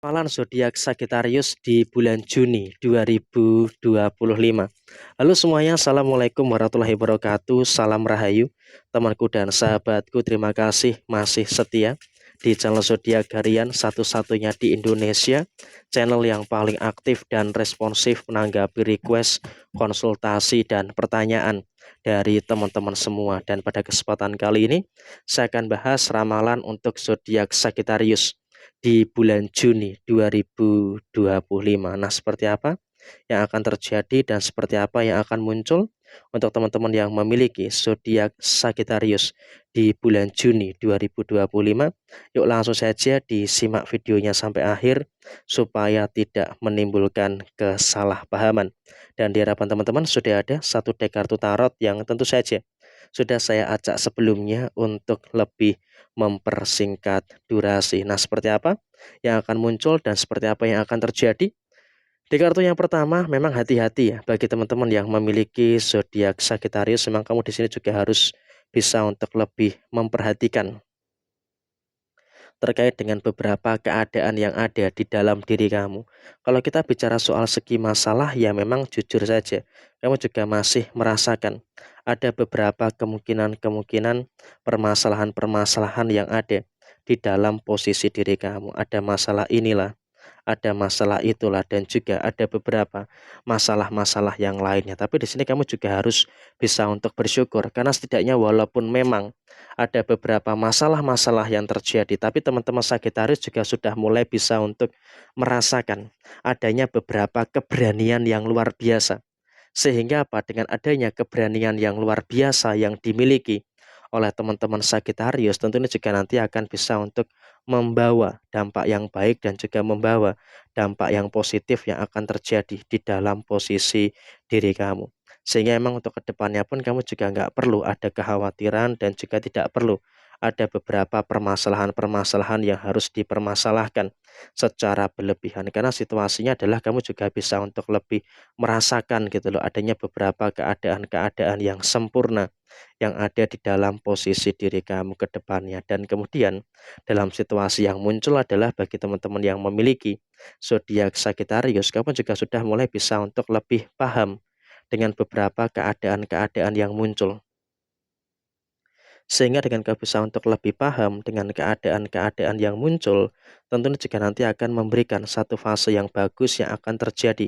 Ramalan zodiak Sagittarius di bulan Juni 2025. Halo semuanya, assalamualaikum warahmatullahi wabarakatuh. Salam rahayu, temanku dan sahabatku. Terima kasih masih setia di channel zodiak harian satu-satunya di Indonesia, channel yang paling aktif dan responsif menanggapi request, konsultasi, dan pertanyaan dari teman-teman semua. Dan pada kesempatan kali ini, saya akan bahas ramalan untuk zodiak Sagittarius di bulan Juni 2025. Nah, seperti apa yang akan terjadi dan seperti apa yang akan muncul untuk teman-teman yang memiliki zodiak Sagittarius di bulan Juni 2025? Yuk langsung saja disimak videonya sampai akhir supaya tidak menimbulkan kesalahpahaman. Dan di hadapan teman-teman sudah ada satu deck kartu tarot yang tentu saja sudah saya acak sebelumnya untuk lebih mempersingkat durasi. Nah, seperti apa yang akan muncul dan seperti apa yang akan terjadi? Di kartu yang pertama, memang hati-hati ya bagi teman-teman yang memiliki zodiak Sagittarius. Memang kamu di sini juga harus bisa untuk lebih memperhatikan terkait dengan beberapa keadaan yang ada di dalam diri kamu. Kalau kita bicara soal segi masalah, ya memang jujur saja, kamu juga masih merasakan ada beberapa kemungkinan-kemungkinan permasalahan-permasalahan yang ada di dalam posisi diri kamu. Ada masalah inilah, ada masalah itulah, dan juga ada beberapa masalah-masalah yang lainnya. Tapi di sini kamu juga harus bisa untuk bersyukur karena setidaknya walaupun memang ada beberapa masalah-masalah yang terjadi, tapi teman-teman Sagittarius juga sudah mulai bisa untuk merasakan adanya beberapa keberanian yang luar biasa. Sehingga apa? Dengan adanya keberanian yang luar biasa yang dimiliki oleh teman-teman Sagittarius, tentunya juga nanti akan bisa untuk membawa dampak yang baik dan juga membawa dampak yang positif yang akan terjadi di dalam posisi diri kamu. Sehingga emang untuk kedepannya pun kamu juga nggak perlu ada kekhawatiran dan juga tidak perlu ada beberapa permasalahan-permasalahan yang harus dipermasalahkan secara berlebihan. Karena situasinya adalah kamu juga bisa untuk lebih merasakan gitu loh adanya beberapa keadaan-keadaan yang sempurna yang ada di dalam posisi diri kamu ke depannya. Dan kemudian dalam situasi yang muncul adalah bagi teman-teman yang memiliki zodiak Sagittarius, kamu juga sudah mulai bisa untuk lebih paham dengan beberapa keadaan-keadaan yang muncul. Sehingga dengan kau bisa untuk lebih paham dengan keadaan-keadaan yang muncul, tentunya juga nanti akan memberikan satu fase yang bagus yang akan terjadi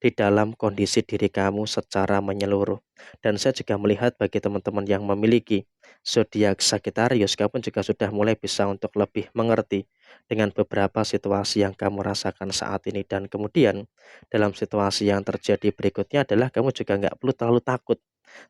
di dalam kondisi diri kamu secara menyeluruh. Dan saya juga melihat bagi teman-teman yang memiliki zodiak Sagittarius, kamu juga sudah mulai bisa untuk lebih mengerti dengan beberapa situasi yang kamu rasakan saat ini. Dan kemudian dalam situasi yang terjadi berikutnya adalah kamu juga nggak perlu terlalu takut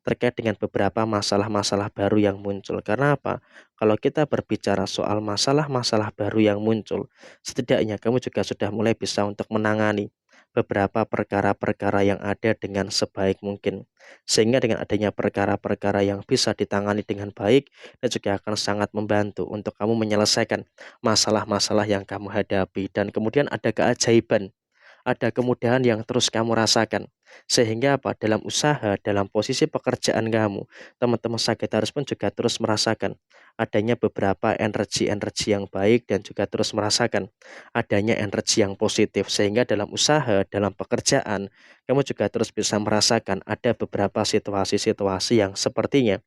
terkait dengan beberapa masalah-masalah baru yang muncul. Karena apa? Kalau kita berbicara soal masalah-masalah baru yang muncul, setidaknya kamu juga sudah mulai bisa untuk menangani beberapa perkara-perkara yang ada dengan sebaik mungkin. Sehingga dengan adanya perkara-perkara yang bisa ditangani dengan baik, dan juga akan sangat membantu untuk kamu menyelesaikan masalah-masalah yang kamu hadapi. Dan kemudian ada keajaiban, ada kemudahan yang terus kamu rasakan. Sehingga apa? Dalam usaha, dalam posisi pekerjaan kamu, teman-teman Sagittarius pun juga terus merasakan adanya beberapa energi-energi yang baik dan juga terus merasakan adanya energi yang positif. Sehingga dalam usaha, dalam pekerjaan, kamu juga terus bisa merasakan ada beberapa situasi-situasi yang sepertinya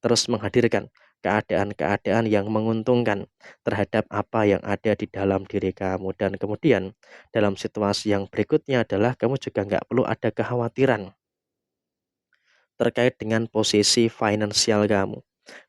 terus menghadirkan keadaan-keadaan yang menguntungkan terhadap apa yang ada di dalam diri kamu. Dan kemudian dalam situasi yang berikutnya adalah kamu juga nggak perlu ada kekhawatiran terkait dengan posisi finansial kamu.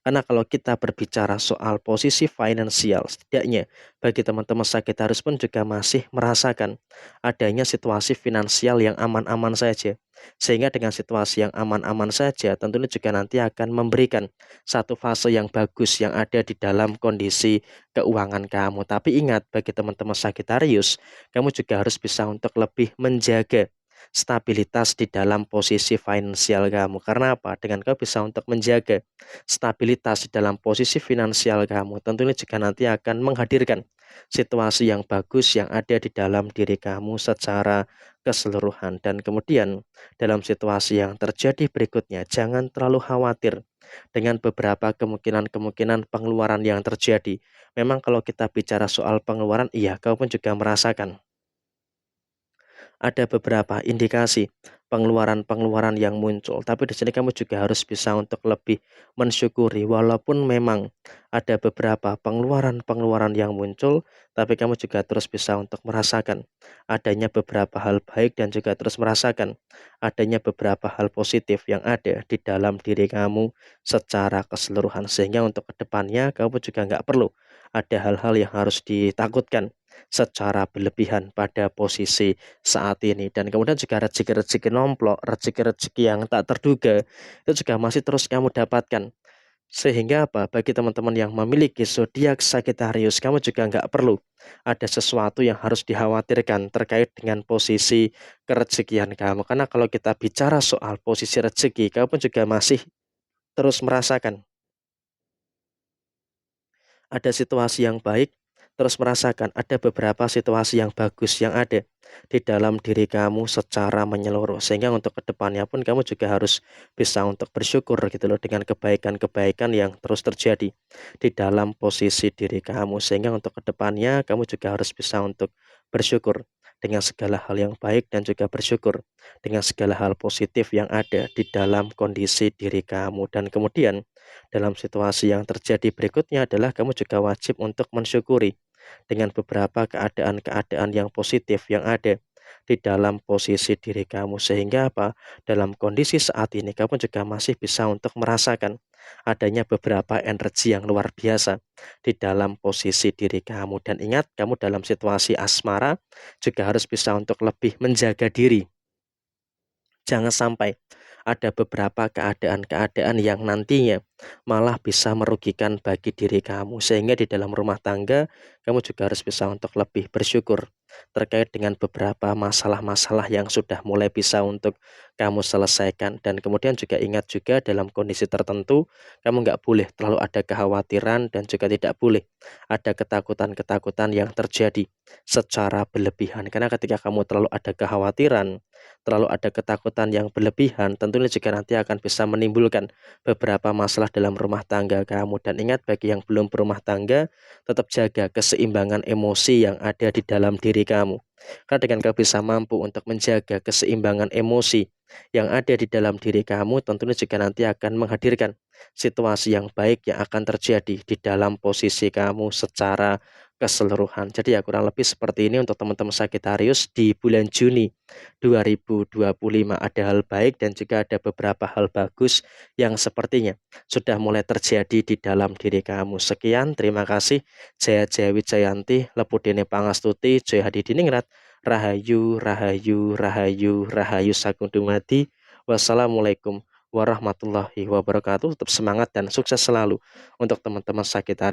Karena kalau kita berbicara soal posisi finansial, setidaknya bagi teman-teman Sagittarius pun juga masih merasakan adanya situasi finansial yang aman-aman saja. Sehingga dengan situasi yang aman-aman saja, tentunya juga nanti akan memberikan satu fase yang bagus yang ada di dalam kondisi keuangan kamu. Tapi ingat, bagi teman-teman Sagittarius, kamu juga harus bisa untuk lebih menjaga stabilitas di dalam posisi finansial kamu. Karena apa? Dengan kau bisa untuk menjaga stabilitas di dalam posisi finansial kamu, tentunya juga nanti akan menghadirkan situasi yang bagus yang ada di dalam diri kamu secara keseluruhan. Dan kemudian dalam situasi yang terjadi berikutnya, jangan terlalu khawatir dengan beberapa kemungkinan-kemungkinan pengeluaran yang terjadi. Memang kalau kita bicara soal pengeluaran, iya, kamu pun juga merasakan ada beberapa indikasi pengeluaran-pengeluaran yang muncul, tapi di sini kamu juga harus bisa untuk lebih mensyukuri walaupun memang ada beberapa pengeluaran-pengeluaran yang muncul, tapi kamu juga terus bisa untuk merasakan adanya beberapa hal baik dan juga terus merasakan adanya beberapa hal positif yang ada di dalam diri kamu secara keseluruhan. Sehingga untuk kedepannya kamu juga nggak perlu ada hal-hal yang harus ditakutkan secara berlebihan pada posisi saat ini. Dan kemudian juga rezeki-rezeki nomplok, rezeki-rezeki yang tak terduga, itu juga masih terus kamu dapatkan. Sehingga apa? Bagi teman-teman yang memiliki zodiak Sagittarius, kamu juga nggak perlu ada sesuatu yang harus dikhawatirkan terkait dengan posisi kerezekian kamu. Karena kalau kita bicara soal posisi rezeki, kamu pun juga masih terus merasakan ada situasi yang baik, terus merasakan ada beberapa situasi yang bagus yang ada di dalam diri kamu secara menyeluruh. Sehingga untuk kedepannya pun kamu juga harus bisa untuk bersyukur gitu loh dengan kebaikan-kebaikan yang terus terjadi di dalam posisi diri kamu. Sehingga untuk kedepannya kamu juga harus bisa untuk bersyukur dengan segala hal yang baik dan juga bersyukur dengan segala hal positif yang ada di dalam kondisi diri kamu. Dan kemudian dalam situasi yang terjadi berikutnya adalah kamu juga wajib untuk mensyukuri dengan beberapa keadaan-keadaan yang positif yang ada di dalam posisi diri kamu. Sehingga apa? Dalam kondisi saat ini kamu juga masih bisa untuk merasakan adanya beberapa energi yang luar biasa di dalam posisi diri kamu. Dan ingat, kamu dalam situasi asmara juga harus bisa untuk lebih menjaga diri. Jangan sampai ada beberapa keadaan-keadaan yang nantinya malah bisa merugikan bagi diri kamu. Sehingga di dalam rumah tangga, kamu juga harus bisa untuk lebih bersyukur terkait dengan beberapa masalah-masalah yang sudah mulai bisa untuk kamu selesaikan. Dan kemudian juga ingat juga dalam kondisi tertentu, kamu nggak boleh terlalu ada kekhawatiran dan juga tidak boleh ada ketakutan-ketakutan yang terjadi secara berlebihan. Karena ketika kamu terlalu ada kekhawatiran, terlalu ada ketakutan yang berlebihan, tentunya juga nanti akan bisa menimbulkan beberapa masalah dalam rumah tangga kamu. Dan ingat, bagi yang belum berumah tangga, tetap jaga keseimbangan emosi yang ada di dalam diri kamu. Karena dengan kamu bisa mampu untuk menjaga keseimbangan emosi yang ada di dalam diri kamu, tentunya juga nanti akan menghadirkan situasi yang baik yang akan terjadi di dalam posisi kamu secara keseluruhan. Jadi ya kurang lebih seperti ini untuk teman-teman Sagittarius di bulan Juni 2025. Ada hal baik dan juga ada beberapa hal bagus yang sepertinya sudah mulai terjadi di dalam diri kamu. Sekian, terima kasih. Jaya Jaya Wijayanti, Lepudene Pangastuti, Jaya Hadidiningrat, Rahayu, Rahayu, Rahayu, Rahayu Sagung Dumadi. Wassalamualaikum warahmatullahi wabarakatuh. Tetap semangat dan sukses selalu untuk teman-teman Sagittarius.